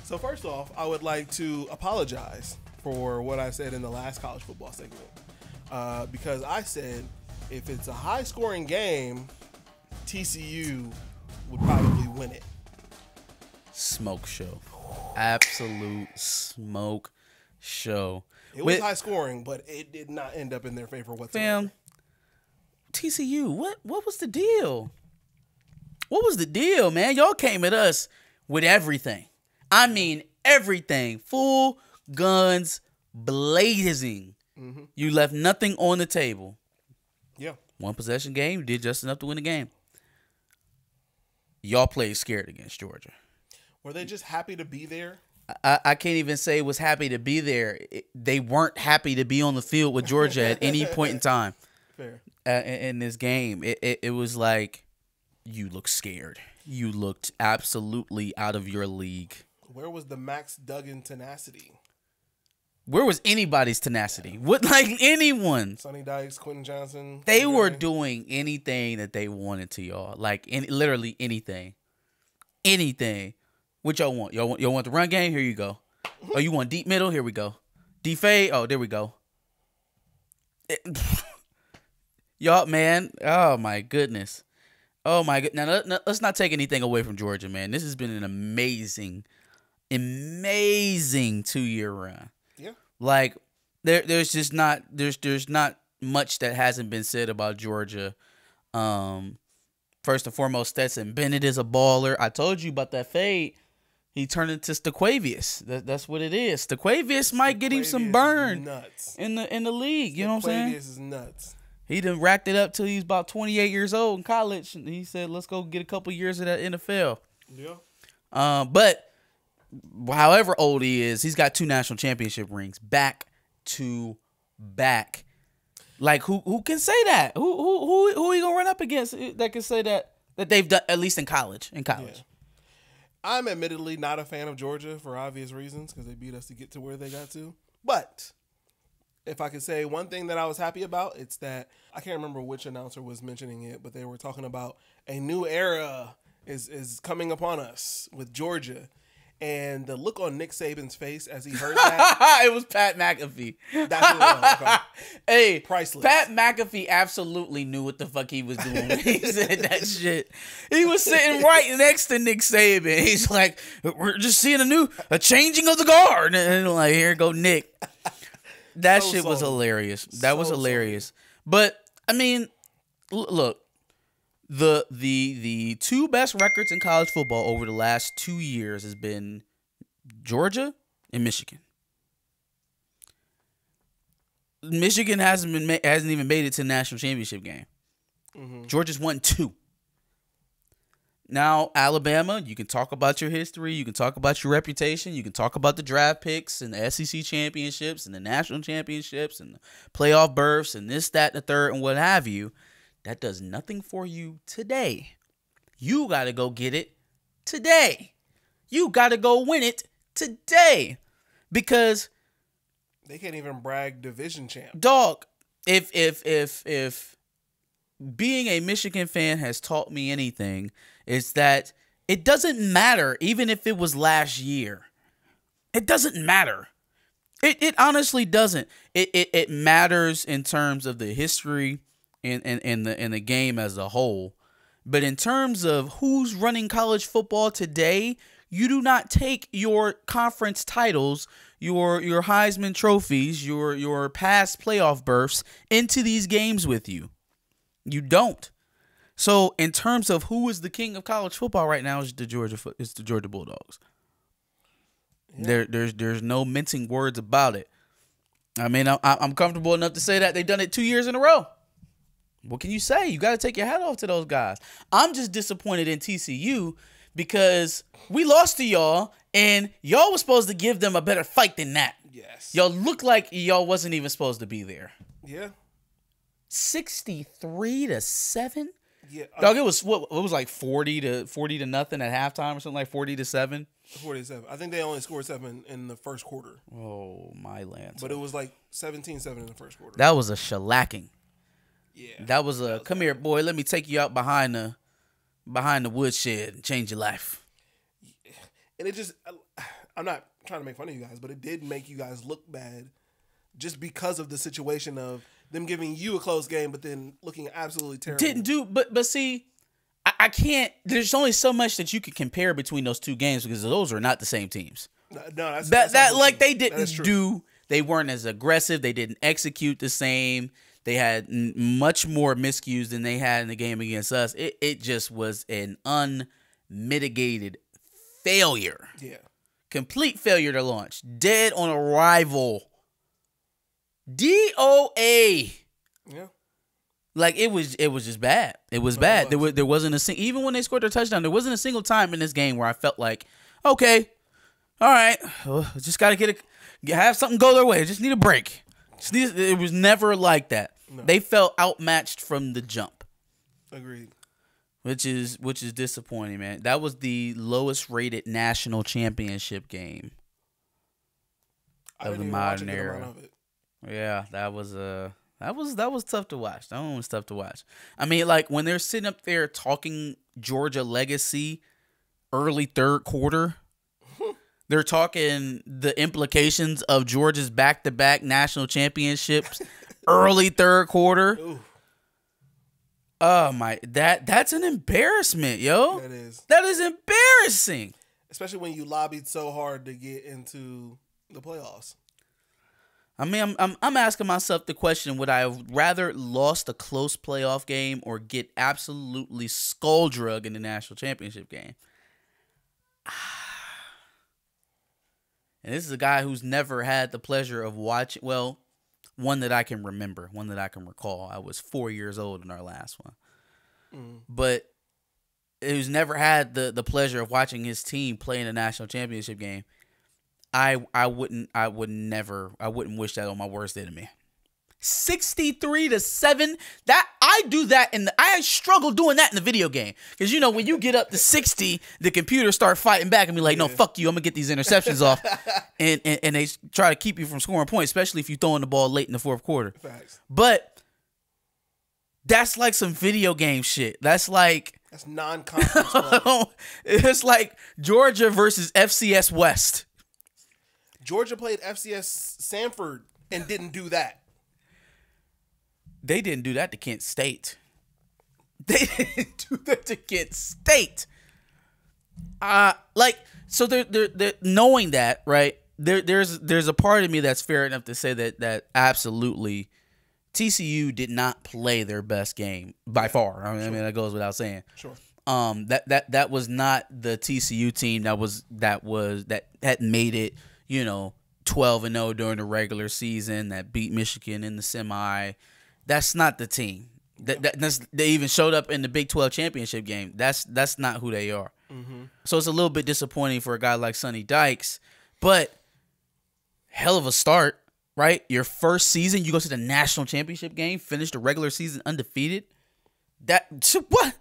So first off, I would like to apologize for what I said in the last college football segment. Because I said if it's a high-scoring game, TCU would probably win it. Smoke show. Absolute smoke show. It was high-scoring, but it did not end up in their favor whatsoever. Fam, TCU, what was the deal? What was the deal, man? Y'all came at us with everything. I mean, everything. Full guns blazing. Mm-hmm. You left nothing on the table. Yeah. One possession game, you did just enough to win the game. Y'all played scared against Georgia. Were they just happy to be there? I can't even say was happy to be there. They weren't happy to be on the field with Georgia at any point in time. Fair. In this game. It was like, you looked scared. You looked absolutely out of your league. Where was the Max Duggan tenacity? Where was anybody's tenacity? What, like anyone? Sonny Dykes, Quentin Johnson. They were doing anything that they wanted to, y'all. Like literally anything. Anything. What y'all want? Y'all want the run game? Here you go. Oh, you want deep middle? Here we go. Deep fade? Oh, there we go. Y'all, man. Oh, my goodness. Oh, my goodness. Now, let's not take anything away from Georgia, man. This has been an amazing 2-year run. Yeah. Like, there's just not there's not much that hasn't been said about Georgia. First and foremost, Stetson Bennett is a baller. I told you about that fade. He turned into Staquavius. That's what it is. Staquavius might get him some burn in the league. You know what I'm saying? Staquavius is nuts. He done racked it up till he's about 28 years old in college. And he said, let's go get a couple years of that NFL. Yeah. But however old he is, he's got 2 national championship rings back to back. Like, who can say that? Who are you gonna run up against that can say that they've done, at least in college? Yeah. I'm admittedly not a fan of Georgia for obvious reasons because they beat us to get to where they got to. But if I could say one thing that I was happy about, it's that I can't remember which announcer was mentioning it, but they were talking about a new era is coming upon us with Georgia. And the look on Nick Saban's face as he heard that. It was Pat McAfee. That's what it was. Okay. Hey, priceless. Pat McAfee absolutely knew what the fuck he was doing when he said that shit. He was sitting right next to Nick Saban. He's like, we're just seeing a changing of the guard. And like, here go Nick. That shit was hilarious. That was hilarious. But, I mean, look. The 2 best records in college football over the last 2 years has been Georgia and Michigan. Michigan hasn't even made it to the national championship game. Mm-hmm. Georgia's won 2. Now, Alabama, you can talk about your history, you can talk about your reputation, you can talk about the draft picks and the SEC championships and the national championships and the playoff berths and this, that, and the third and what have you. That does nothing for you today. You got to go get it today. You got to go win it today. Because they can't even brag division champ. Dog, if being a Michigan fan has taught me anything, it's that it doesn't matter even if it was last year. It doesn't matter. It honestly doesn't. It matters in terms of the history in the game as a whole. But in terms of who's running college football today, you do not take your conference titles, your Heisman trophies, your past playoff berths into these games with you. You don't. So in terms of who is the king of college football right now, it's the Georgia Bulldogs. Yeah. There's no mincing words about it. I mean, I'm comfortable enough to say that they've done it 2 years in a row. What can you say? You got to take your hat off to those guys. I'm just disappointed in TCU because we lost to y'all, and y'all was supposed to give them a better fight than that. Yes. Y'all look like y'all wasn't even supposed to be there. Yeah. 63-7. Yeah. Dog, it was like 40 to nothing at halftime or something, like 40-7. 47. I think they only scored 7 in the first quarter. Oh, my land. But it was like 17-7 in the first quarter. That was a shellacking. Yeah. That was come here, boy, let me take you out behind the woodshed and change your life. And it just, I'm not trying to make fun of you guys, but it did make you guys look bad just because of the situation of them giving you a close game, but then looking absolutely terrible. Didn't do, but see, I can't. There's only so much that you can compare between those two games because those are not the same teams. No, that's like they didn't do. They weren't as aggressive. They didn't execute the same. They had much more miscues than they had in the game against us. It just was an unmitigated failure. Yeah. Complete failure to launch. Dead on arrival. DOA. Yeah. Like it was just bad. It was bad. There wasn't a even when they scored their touchdown, there wasn't a single time in this game where I felt like, okay, all right, just got to have something go their way. Just need a break. It was never like that. No. They felt outmatched from the jump. Agreed. Which is disappointing, man. That was the lowest rated national championship game of the modern era. Yeah, that was tough to watch. That one was tough to watch. I mean, like when they're sitting up there talking Georgia legacy early third quarter, they're talking the implications of Georgia's back-to-back national championships early third quarter. Ooh. Oh my, that's an embarrassment, yo. That is embarrassing. Especially when you lobbied so hard to get into the playoffs. I mean, I'm asking myself the question: would I have rather lost a close playoff game or get absolutely skull drug in the national championship game? And this is a guy who's never had the pleasure of watching. Well, one that I can remember, one that I can recall. I was 4 years old in our last one, but who's never had the pleasure of watching his team play in a national championship game. I wouldn't wish that on my worst enemy. 63-7. That I do that I struggle doing that in the video game. Because you know when you get up to 60, the computer start fighting back and be like, no, fuck you, I'm gonna get these interceptions off. And they try to keep you from scoring points, especially if you're throwing the ball late in the fourth quarter. Facts. But that's like some video game shit. That's non-conference play. It's like Georgia versus FCS West. Georgia played FCS Samford and didn't do that. They didn't do that to Kent State. They didn't do that to Kent State. So they're knowing that, right? There's a part of me that's fair enough to say that absolutely TCU did not play their best game by far. I mean, that goes without saying. Sure. That was not the TCU team that had made it, 12-0 during the regular season, that beat Michigan in the semi. That's not the team. They even showed up in the Big 12 championship game. That's not who they are. Mm-hmm. So it's a little bit disappointing for a guy like Sonny Dykes, but hell of a start, right? Your first season, you go to the national championship game, finish the regular season undefeated. What?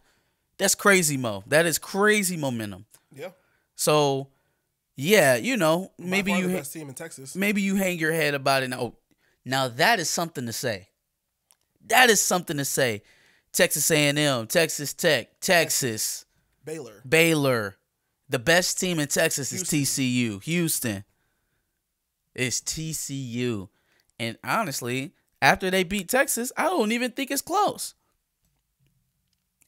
That's crazy, Mo. That is crazy momentum. Yeah. So, yeah, maybe the best team in Texas. Maybe you hang your head about it. Now that is something to say. That is something to say. Texas A&M, Texas Tech, Texas, Baylor. The best team in Texas is TCU. Houston. It's TCU. And honestly, after they beat Texas, I don't even think it's close.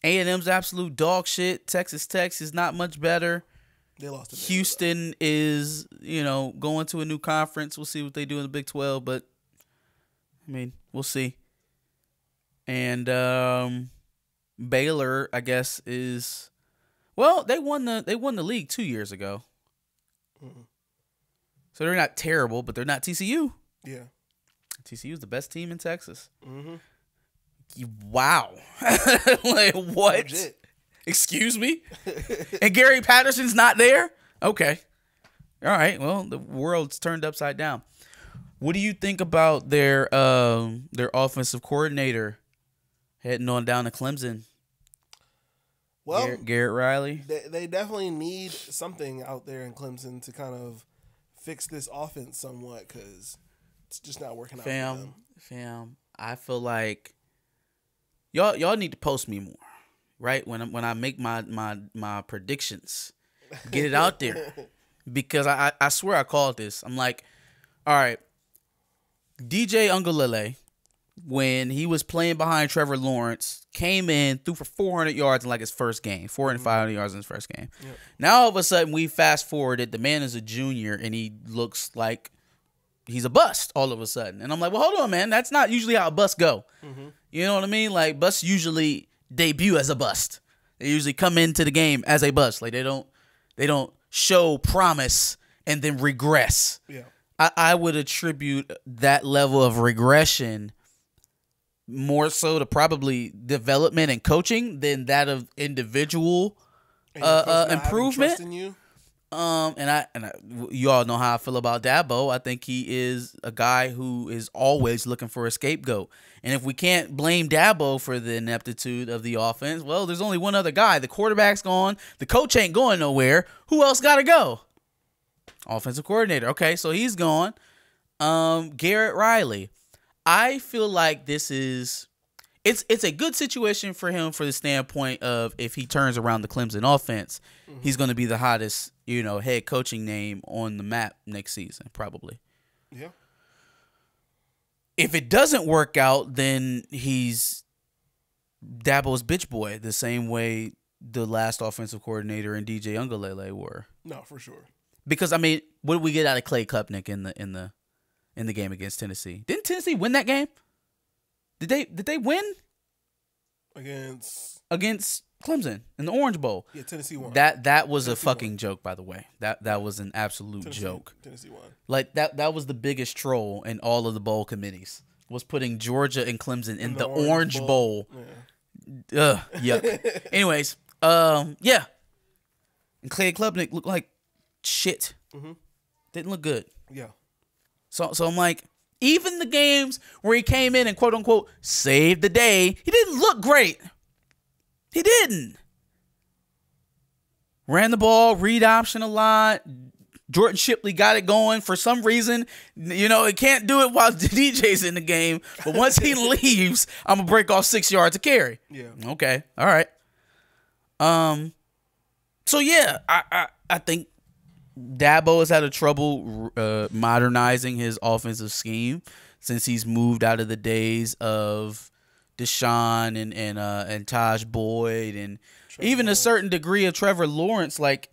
A&M's absolute dog shit. Texas Tech is not much better. They lost to Houston is, going to a new conference. We'll see what they do in the Big 12, but I mean, we'll see. And Baylor, I guess, is they won the league 2 years ago. Mm-hmm. So they're not terrible, but they're not TCU. Yeah. TCU is the best team in Texas. Mm-hmm. Wow. Like what? Legit. Excuse me? And Gary Patterson's not there? Okay. All right. Well, the world's turned upside down. What do you think about their offensive coordinator heading on down to Clemson? Well, Garrett Riley. They definitely need something out there in Clemson to kind of fix this offense somewhat because it's just not working out for them. Fam, I feel like y'all need to post me more. Right when I make my predictions, get it out there. because I swear I called this. I'm like, all right, DJ Ungalele, when he was playing behind Trevor Lawrence, came in, threw for 400 yards in like his first game, 400 and 500 yards in his first game. Yep. Now all of a sudden we fast forwarded, the man is a junior and he looks like he's a bust all of a sudden. And I'm like, well, hold on, man. That's not usually how a bust go. Mm-hmm. You know what I mean? Like, busts usually debut as a bust. They usually come into the game as a bust. Like, they don't show promise and then regress. Yeah. I would attribute that level of regression more so to probably development and coaching than that of individual improvement. You all know how I feel about Dabo. I think he is a guy who is always looking for a scapegoat. And if we can't blame Dabo for the ineptitude of the offense, well, there's only one other guy. The quarterback's gone. The coach ain't going nowhere. Who else got to go? Offensive coordinator. Okay, so he's gone. Garrett Riley. I feel like this is it's a good situation for him for the standpoint of if he turns around the Clemson offense, he's going to be the hottest, head coaching name on the map next season, probably. Yeah. If it doesn't work out, then he's Dabo's bitch boy, the same way the last offensive coordinator and DJ Ungalele were. No, for sure. Because I mean, what did we get out of Clay Klubnik in the game against Tennessee? Didn't Tennessee win that game? Did they win? Against Clemson in the Orange Bowl. Yeah, Tennessee won. That was a fucking joke, by the way. That was an absolute joke. Tennessee won. Like that was the biggest troll in all of the bowl committees. Was putting Georgia and Clemson in the Orange Bowl. Yeah. Yuck. Anyways, yeah. And Clay Klubnik looked like shit. Mm-hmm. Didn't look good. Yeah. So I'm like, even the games where he came in and quote unquote saved the day, he didn't look great. He didn't. Ran the ball, read option a lot. Jordan Shipley got it going for some reason. It can't do it while DJ's in the game. But once he leaves, I'm going to break off 6 yards to carry. Yeah. Okay. All right. So, yeah, I think Dabo has had a trouble modernizing his offensive scheme since he's moved out of the days of Deshaun and Taj Boyd and even a certain degree of Trevor Lawrence. Like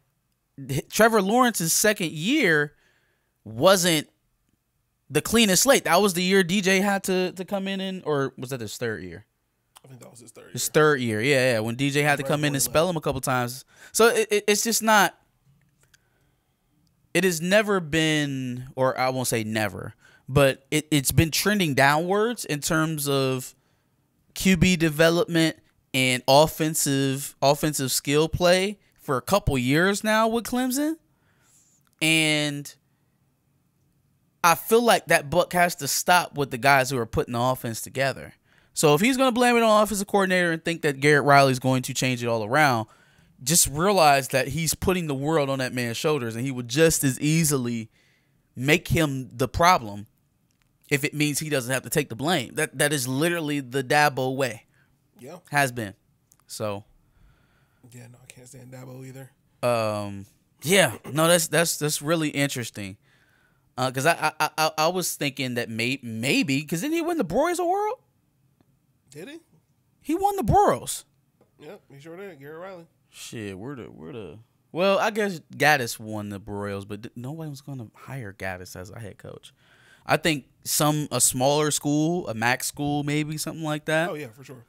Trevor Lawrence's second year wasn't the cleanest slate. That was the year DJ had to come in, or was that his third year? I think that was his third year. His third year, yeah. When DJ had to come in and spell him a couple times. So it's just not. It has never been, or I won't say never, but it's been trending downwards in terms of QB development and offensive skill play for a couple years now with Clemson. And I feel like that buck has to stop with the guys who are putting the offense together. So if he's going to blame it on offensive coordinator and think that Garrett Riley is going to change it all around, just realize that he's putting the world on that man's shoulders, and he would just as easily make him the problem if it means he doesn't have to take the blame. That is literally the Dabo way. Yeah. Has been. So. Yeah, no, I can't stand Dabo either. Yeah, no, that's really interesting. Because I was thinking that maybe because didn't he win the Broyles Award? Did he? He won the Broyles. Yep, he sure did. Garrett Riley. Shit, we're the. Well, I guess Gaddis won the Broyles, but nobody was going to hire Gaddis as a head coach. I think a smaller school, a MAC school, maybe something like that. Oh yeah, for sure.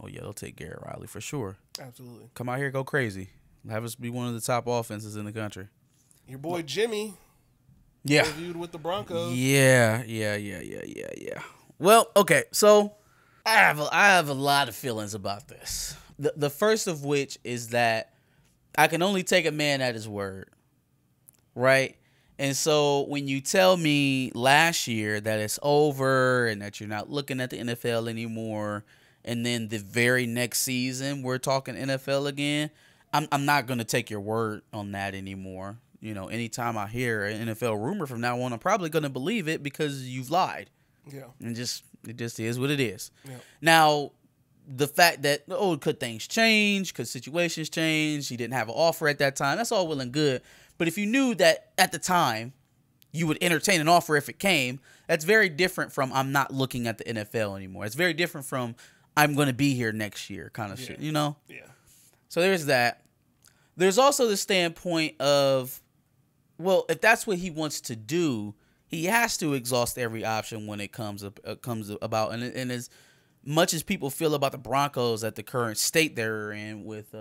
Oh yeah, they'll take Garrett Riley for sure. Absolutely. Come out here, go crazy. Have us be one of the top offenses in the country. Your boy Jimmy. Yeah. Reviewed with the Broncos. Yeah. Well, okay, so I have a lot of feelings about this. The first of which is that I can only take a man at his word, right? And so when you tell me last year that it's over and that you're not looking at the NFL anymore, and then the very next season we're talking NFL again, I'm not going to take your word on that anymore. Anytime I hear an NFL rumor from now on, I'm probably going to believe it because you've lied. Yeah. And it just is what it is. Yeah. Now, the fact that, could things change? Could situations change? He didn't have an offer at that time. That's all well and good. But if you knew that at the time you would entertain an offer if it came, that's very different from I'm not looking at the NFL anymore. It's very different from I'm going to be here next year kind of shit, you know? Yeah. So there's that. There's also the standpoint of, well, if that's what he wants to do, he has to exhaust every option when it comes about. And as much as people feel about the Broncos at the current state they're in with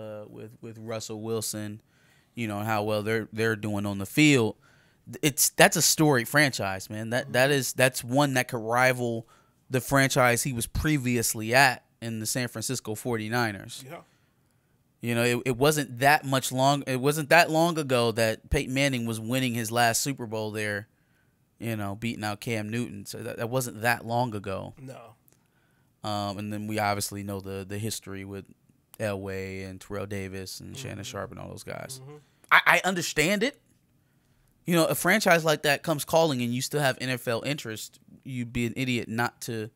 Russell Wilson, you know, how well they're doing on the field, that's a storied franchise, man. That's one that could rival the franchise he was previously at in the San Francisco 49ers. Yeah. You know, it wasn't that long ago that Peyton Manning was winning his last Super Bowl there, you know, beating out Cam Newton. So that wasn't that long ago. No. And then we obviously know the history with Elway and Terrell Davis and Shannon Sharp and all those guys. I understand it. You know, a franchise like that comes calling and you still have NFL interest, you'd be an idiot not to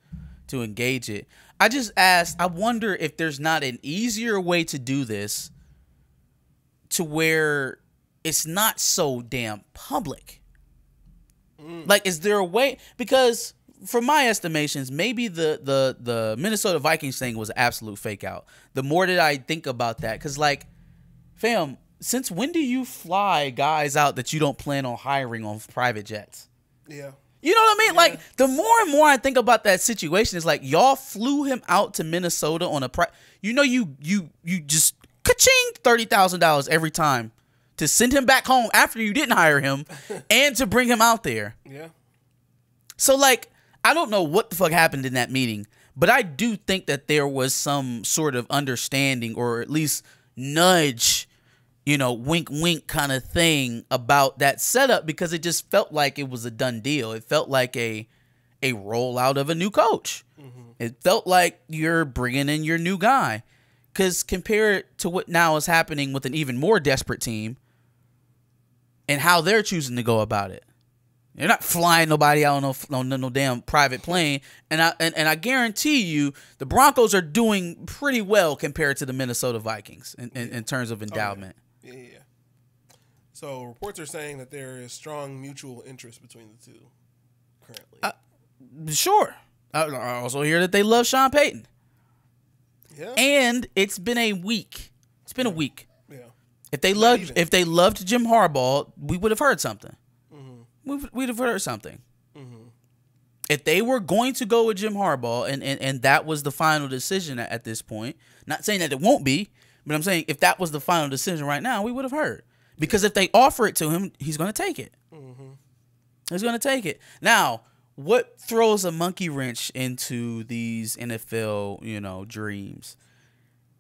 engage it. I wonder if there's not an easier way to do this to where it's not so damn public. Like, is there a way? Because from my estimations, maybe the Minnesota Vikings thing was an absolute fake out. The more that I think about that, because, like, fam, since when do you fly guys out that you don't plan on hiring on private jets? Yeah. You know what I mean? Yeah. Like, the more and more I think about that situation, it's like y'all flew him out to Minnesota on a you just ka-ching $30,000 every time to send him back home after you didn't hire him and to bring him out there. Yeah. So, like, I don't know what the fuck happened in that meeting, but I do think that there was some sort of understanding or at least nudge, you know, wink, wink kind of thing about that setup because it just felt like it was a done deal. It felt like a rollout of a new coach. It felt like you're bringing in your new guy. Because compare it to what now is happening with an even more desperate team and how they're choosing to go about it. They're not flying nobody out on no damn private plane. And I guarantee you the Broncos are doing pretty well compared to the Minnesota Vikings in terms of endowment. Yeah. So reports are saying that there is strong mutual interest between the two currently. Sure. I also hear that they love Sean Payton. Yeah. And it's been a week. It's been a week. Yeah. If they loved Jim Harbaugh, we would have heard something. We'd have heard something. If they were going to go with Jim Harbaugh and that was the final decision at this point, not saying that it won't be, but I'm saying if that was the final decision right now, we would have heard. Because if they offer it to him, he's going to take it. He's going to take it. Now, what throws a monkey wrench into these NFL, you know, dreams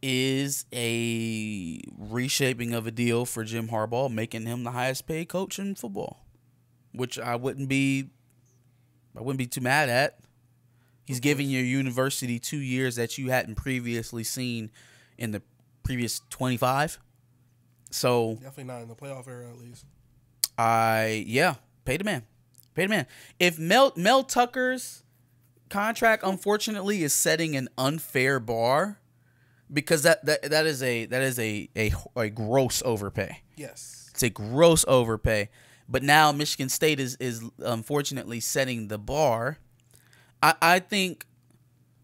is a reshaping of a deal for Jim Harbaugh, making him the highest paid coach in football, which I wouldn't be too mad at. He's giving your university 2 years that you hadn't previously seen in the previous 25. So definitely not in the playoff era, at least. Pay the man. Pay the man. If Mel Tucker's contract, unfortunately, is setting an unfair bar, because that is a gross overpay. Yes, it's a gross overpay. But now Michigan State is unfortunately setting the bar. I think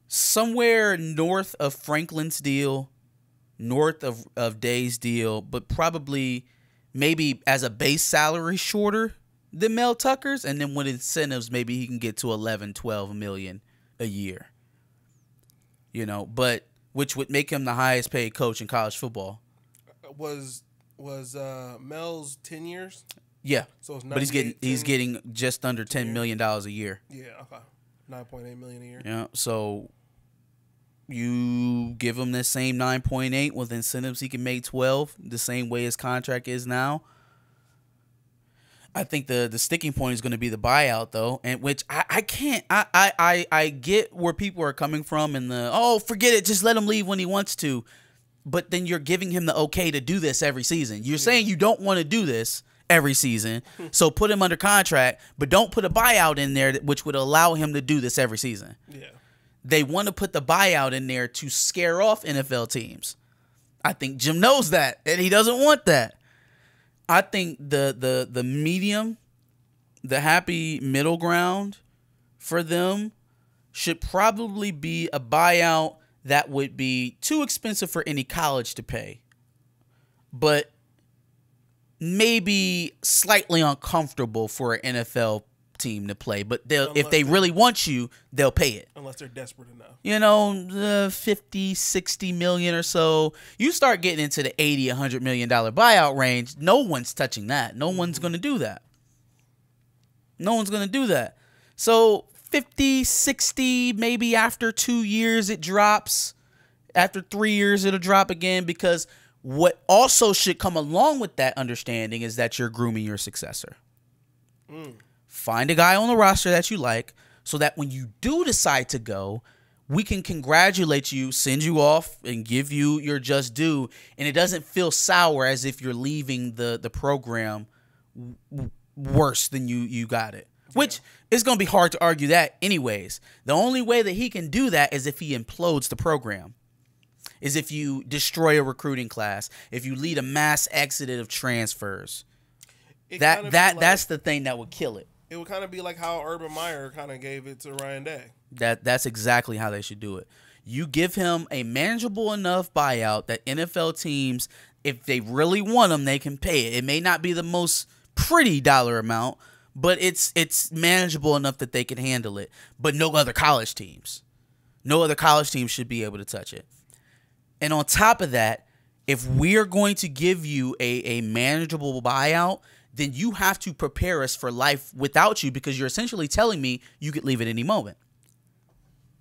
somewhere north of Franklin's deal, north of Day's deal, but probably maybe as a base salary shorter than Mel Tucker's, and then with incentives maybe he can get to 11, 12 million a year. You know, but which would make him the highest paid coach in college football. Was Mel's 10 years? Yeah, so it's but he's getting just under $10 million a year. Yeah, okay, 9.8 million a year. Yeah, so you give him the same 9.8 with incentives, he can make 12, the same way his contract is now. I think the sticking point is going to be the buyout, though, and which I can't. I get where people are coming from, and forget it, just let him leave when he wants to. But then you're giving him the okay to do this every season. You're saying you don't want to do this every season, so put him under contract, but don't put a buyout in there which would allow him to do this every season. Yeah. They want to put the buyout in there to scare off NFL teams. I think Jim knows that, and he doesn't want that. I think the medium, the happy middle ground for them should probably be a buyout that would be too expensive for any college to pay, but maybe slightly uncomfortable for an NFL team to play. But if they really want you, they'll pay it. Unless they're desperate enough. You know, 50, 60 million or so. You start getting into the 80, $100 million buyout range, no one's touching that. No one's going to do that. No one's going to do that. So 50, 60, maybe after 2 years it drops. After 3 years it'll drop again, because what also should come along with that understanding is that you're grooming your successor. Find a guy on the roster that you like, so that when you do decide to go, we can congratulate you, send you off, and give you your just due, and it doesn't feel sour as if you're leaving the program worse than you got it. Which it's going to be hard to argue that anyways. The only way that he can do that is if he implodes the program. Is if you destroy a recruiting class, if you lead a mass exodus of transfers. That's the thing that would kill it. It would kind of be like how Urban Meyer kind of gave it to Ryan Day. That's exactly how they should do it. You give him a manageable enough buyout that NFL teams, if they really want him, they can pay it. It may not be the most pretty dollar amount, but it's manageable enough that they can handle it. But no other college teams should be able to touch it. And on top of that, if we are going to give you a manageable buyout, then you have to prepare us for life without you, because you're essentially telling me you could leave at any moment.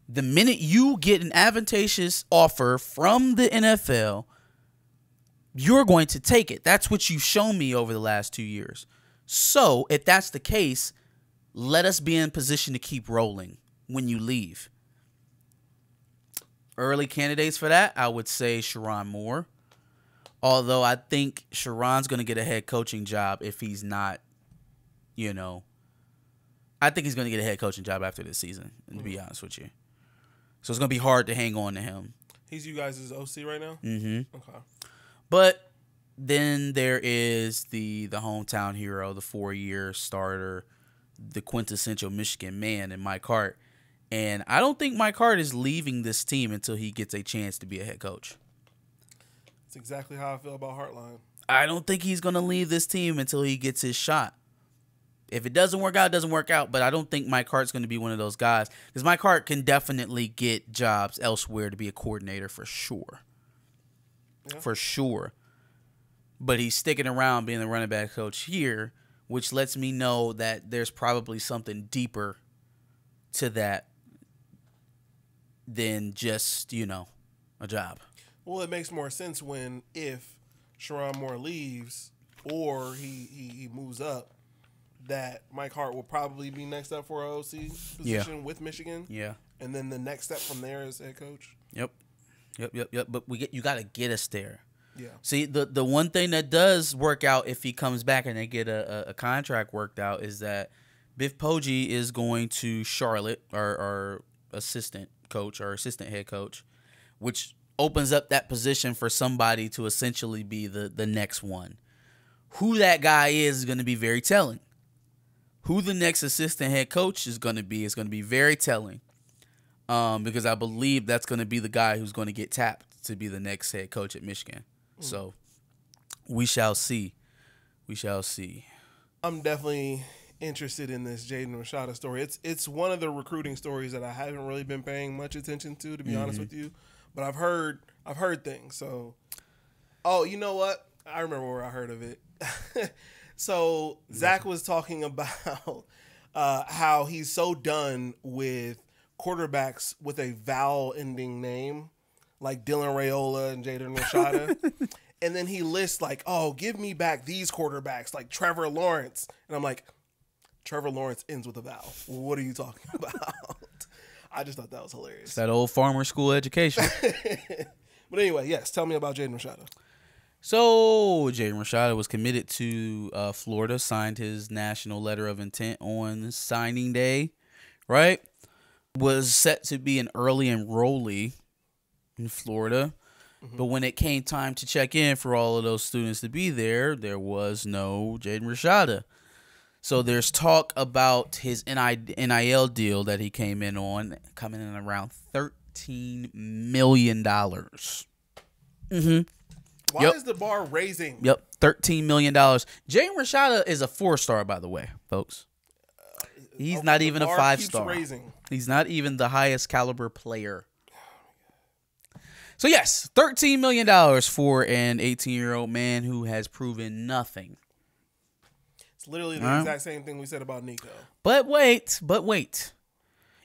The minute you get an advantageous offer from the NFL, you're going to take it. That's what you've shown me over the last 2 years. So if that's the case, let us be in position to keep rolling when you leave. Early candidates for that, I would say Sherrone Moore. Although I think Sherron's going to get a head coaching job if he's not, I think he's going to get a head coaching job after this season, to be honest with you. So it's going to be hard to hang on to him. He's you guys' OC right now? Mm-hmm. Okay. But then there is the hometown hero, the 4-year starter, the quintessential Michigan man in Mike Hart. And I don't think Mike Hart is leaving this team until he gets a chance to be a head coach. That's exactly how I feel about Hartline. I don't think he's going to leave this team until he gets his shot. If it doesn't work out, it doesn't work out. But I don't think Mike Hart's going to be one of those guys. Because Mike Hart can definitely get jobs elsewhere to be a coordinator for sure. Yeah. For sure. But he's sticking around being the running back coach here, which lets me know that there's probably something deeper to that than just, a job. Well, it makes more sense if Sherrone Moore leaves or he moves up, that Mike Hart will probably be next up for an OC position with Michigan. Yeah. And then the next step from there is head coach. Yep. But you got to get us there. Yeah. See, the one thing that does work out if he comes back and they get a contract worked out is that Biff Poggi is going to Charlotte, our assistant coach, our assistant head coach, which opens up that position for somebody to essentially be the next one. Who that guy is going to be very telling. Who the next assistant head coach is going to be very telling. Because I believe that's going to be the guy who's going to get tapped to be the next head coach at Michigan. So we shall see. We shall see. I'm definitely interested in this Jaden Rashada story. It's one of the recruiting stories that I haven't really been paying much attention to be honest with you. But I've heard things. So, you know what? I remember where I heard of it. So Zach was talking about how he's so done with quarterbacks with a vowel ending name, like Dylan Raiola and Jaden Rashada. And then he lists give me back these quarterbacks like Trevor Lawrence. And I'm like, Trevor Lawrence ends with a vowel. What are you talking about? I just thought that was hilarious. It's that old farmer school education. But anyway, yes, tell me about Jaden Rashada. So Jaden Rashada was committed to Florida, signed his national letter of intent on signing day, right? Was set to be an early enrollee in Florida. But when it came time to check in for all of those students to be there was no Jaden Rashada. So there's talk about his NIL deal that he came in on, coming in around $13 million. Mm-hmm. Why is the bar raising? Yep, $13 million. Jaden Rashada is a 4-star, by the way, folks. He's not even a 5-star. He's not even the highest caliber player. So, yes, $13 million for an 18-year-old man who has proven nothing. It's literally the exact same thing we said about Nico. But wait.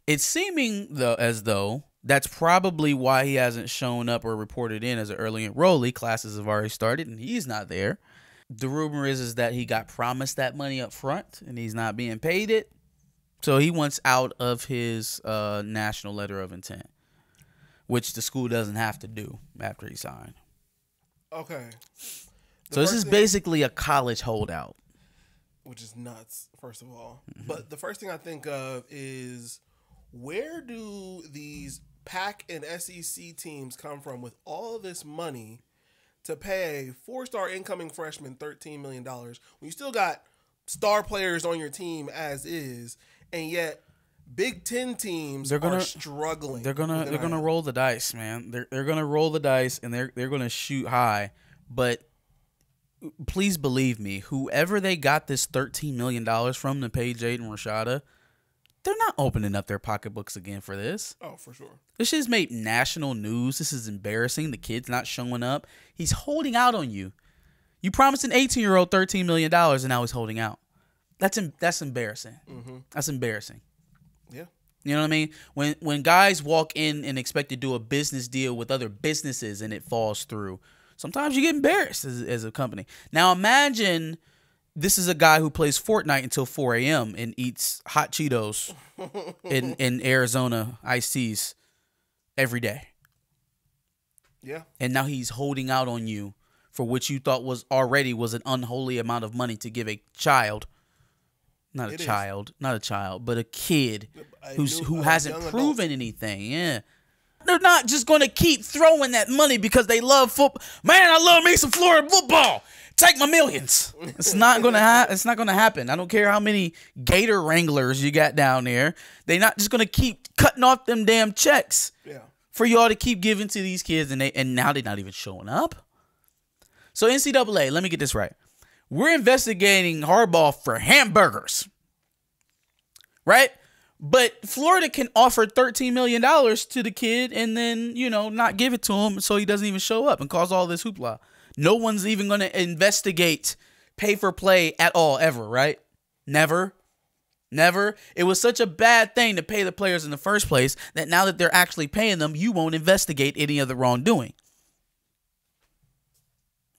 It's seeming as though that's probably why he hasn't shown up or reported in as an early enrollee. Classes have already started, and he's not there. The rumor is that he got promised that money up front, and he's not being paid it. So he wants out of his national letter of intent, which the school doesn't have to do after he signed. Okay. So this is basically a college holdout. Which is nuts, first of all. Mm-hmm. But the first thing I think of is, where do these PAC and SEC teams come from with all of this money to pay a 4-star incoming freshman $13 million when you still got star players on your team as is, and yet Big Ten teams are struggling. They're gonna roll the dice, man. They're gonna roll the dice, and they're gonna shoot high. But please believe me, whoever they got this $13 million from to pay Jaden Rashada, they're not opening up their pocketbooks again for this. Oh, for sure. This just made national news. This is embarrassing. The kid's not showing up. He's holding out on you. You promised an 18-year-old $13 million, and now he's holding out. That's embarrassing. Mm-hmm. That's embarrassing. Yeah. You know what I mean? When guys walk in and expect to do a business deal with other businesses and it falls through, sometimes you get embarrassed as a company. Now imagine this is a guy who plays Fortnite until 4 a.m. and eats hot Cheetos in Arizona iced teas every day. Yeah. And now he's holding out on you for what you thought was an unholy amount of money to give a child. Not a child, but a kid who hasn't proven anything. Yeah. They're not just going to keep throwing that money because they love football. Man, I love me some Florida football. Take my millions. It's not going to It's not going to happen. I don't care how many Gator Wranglers you got down there. They're not just going to keep cutting off them damn checks for y'all to keep giving to these kids, and now they're not even showing up. So NCAA, let me get this right. We're investigating Harbaugh for hamburgers, right? But Florida can offer $13 million to the kid and then, not give it to him so he doesn't even show up and cause all this hoopla. No one's even going to investigate pay for play at all, ever, right? Never. It was such a bad thing to pay the players in the first place that now that they're actually paying them, you won't investigate any of the wrongdoing.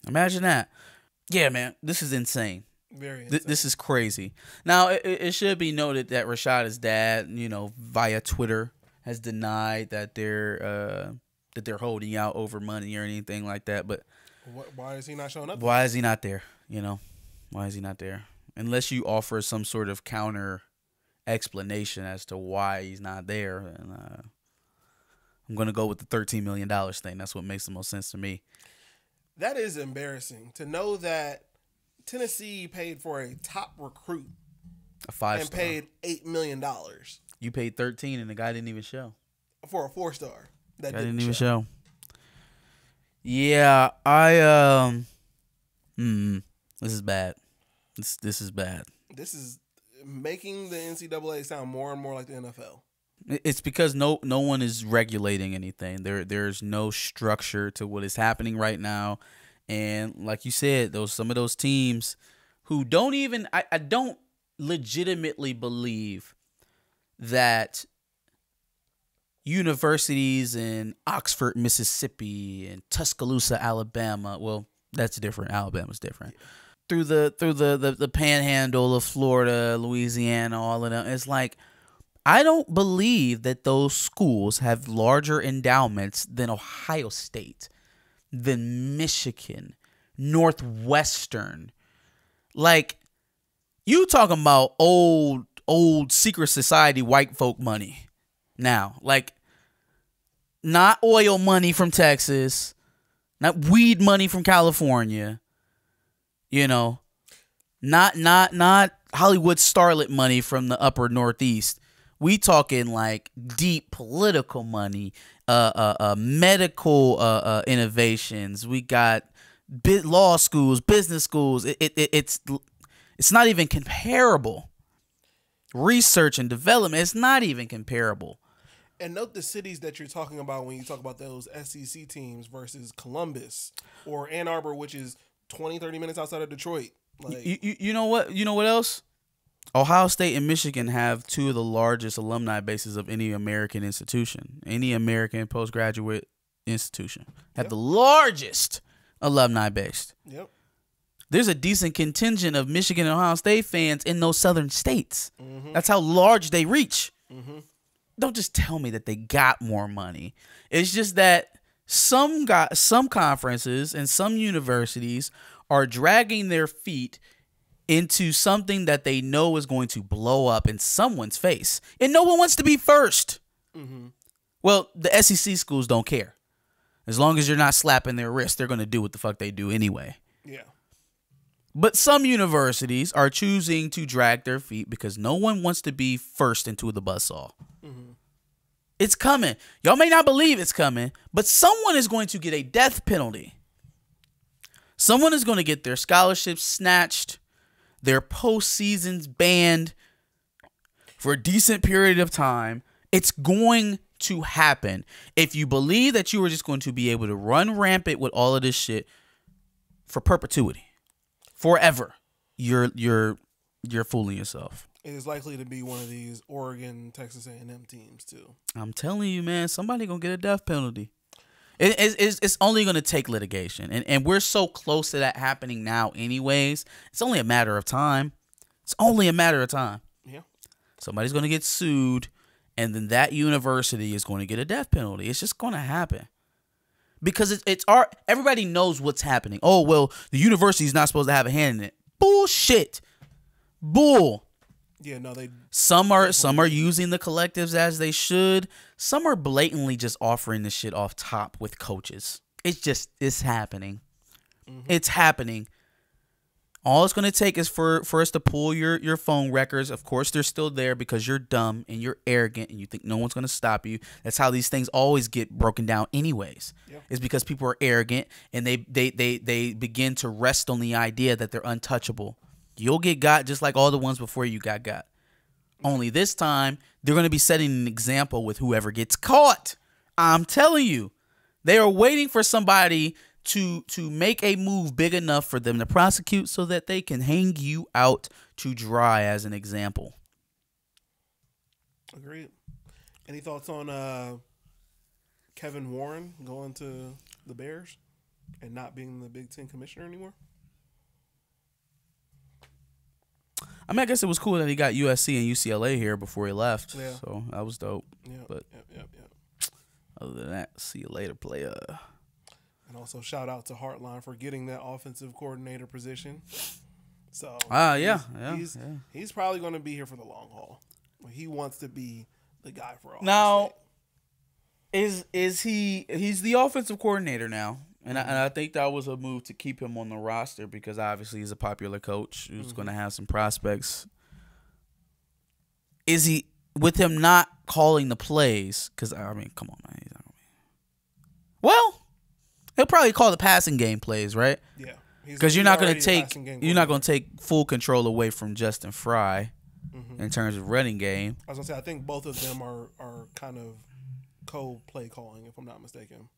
Imagine that. Yeah, man, this is insane. Very insane. This is crazy. Now, it should be noted that Rashada's dad, via Twitter, has denied that they're holding out over money or anything like that. But why is he not showing up? Why is he not there? Why is he not there? Unless you offer some sort of counter explanation as to why he's not there, and I'm gonna go with the $13 million thing. That's what makes the most sense to me. That is embarrassing to know that Tennessee paid for a top recruit, a 5-star, and paid $8 million. You paid 13, and the guy didn't even show for a 4-star. That didn't even show. Yeah, this is bad. This is bad. This is making the NCAA sound more and more like the NFL. It's because no one is regulating anything. There's no structure to what is happening right now, and like you said, some of those teams who don't even I don't legitimately believe that universities in Oxford, Mississippi, and Tuscaloosa, Alabama. Well, that's different. Alabama's different. Through the panhandle of Florida, Louisiana, all of them. It's like, I don't believe that those schools have larger endowments than Ohio State, than Michigan, Northwestern. Like, you talking about old secret society white folk money now. Like, not oil money from Texas, not weed money from California. You know, not Hollywood starlet money from the upper Northeast. We talking like deep political money, medical innovations. We got law schools, business schools. It's not even comparable. Research and development, it's not even comparable. And note the cities that you're talking about when you talk about those SEC teams versus Columbus or Ann Arbor, which is 20, 30 minutes outside of Detroit. Like, you know what? You know what else? Ohio State and Michigan have two of the largest alumni bases of any American institution. Any American postgraduate institution have the largest alumni base. Yep. There's a decent contingent of Michigan and Ohio State fans in those southern states. That's how large they reach. Don't just tell me that they got more money. It's just that some conferences and some universities are dragging their feet into something that they know is going to blow up in someone's face. And no one wants to be first. Well, the SEC schools don't care. As long as you're not slapping their wrist, they're going to do what the fuck they do anyway. Yeah. But some universities are choosing to drag their feet because no one wants to be first into the buzzsaw. It's coming. Y'all may not believe it's coming, but someone is going to get a death penalty. Someone is going to get their scholarships snatched, their postseasons banned for a decent period of time. It's going to happen. If you believe that you are just going to be able to run rampant with all of this shit for perpetuity, forever, you're fooling yourself. It is likely to be one of these Oregon, Texas A&M teams too. I'm telling you, man, somebody gonna get a death penalty. It's only gonna take litigation, and we're so close to that happening now. Anyways, it's only a matter of time. It's only a matter of time. Yeah, somebody's gonna get sued, and then that university is going to get a death penalty. It's just gonna happen. Because everybody knows what's happening. Oh, well, the university is not supposed to have a hand in it. Bullshit. Bull. Yeah, no, they. Some are using the collectives as they should. Some are blatantly just offering this shit off top with coaches. It's happening. It's happening. All it's going to take is for us to pull your phone records. Of course, they're still there because you're dumb and you're arrogant and you think no one's going to stop you. That's how these things always get broken down anyways. Yep. It's because people are arrogant and they begin to rest on the idea that they're untouchable. You'll get got just like all the ones before you got got. Only this time, they're going to be setting an example with whoever gets caught. I'm telling you. They are waiting for somebody to make a move big enough for them to prosecute so that they can hang you out to dry as an example. Agreed. Any thoughts on Kevin Warren going to the Bears and not being the Big Ten commissioner anymore? I mean, I guess it was cool that he got USC and UCLA here before he left. Yeah. So that was dope. Yeah. But other than that, see you later, player. And also shout out to Hartline for getting that offensive coordinator position. So he's probably going to be here for the long haul. He wants to be the guy for all. Now, is he's the offensive coordinator now? And I think that was a move to keep him on the roster because obviously he's a popular coach who's going to have some prospects. Is he, with him not calling the plays, because, I mean, come on, man. He's not gonna be... Well, he'll probably call the passing game plays, right? Yeah. Because you're not going to take full control away from Justin Fry in terms of running game. I was going to say, I think both of them are kind of co-play calling, if I'm not mistaken.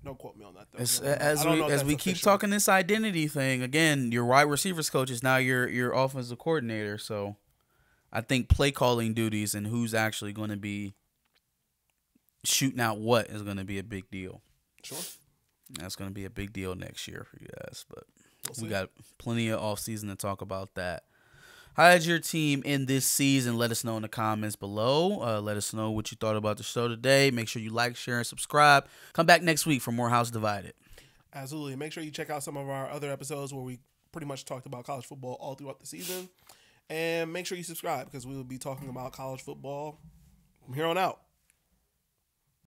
Don't quote me on that, though. As we keep talking this identity thing, again, your wide receivers coach is now your offensive coordinator. So I think play calling duties and who's actually going to be shooting out what is going to be a big deal. Sure. That's going to be a big deal next year for you guys. But we got plenty of offseason to talk about that. How did your team end this season? Let us know in the comments below. Let us know what you thought about the show today. Make sure you like, share, and subscribe. Come back next week for more House Divided. Absolutely. Make sure you check out some of our other episodes where we pretty much talked about college football all throughout the season. And make sure you subscribe because we will be talking about college football from here on out.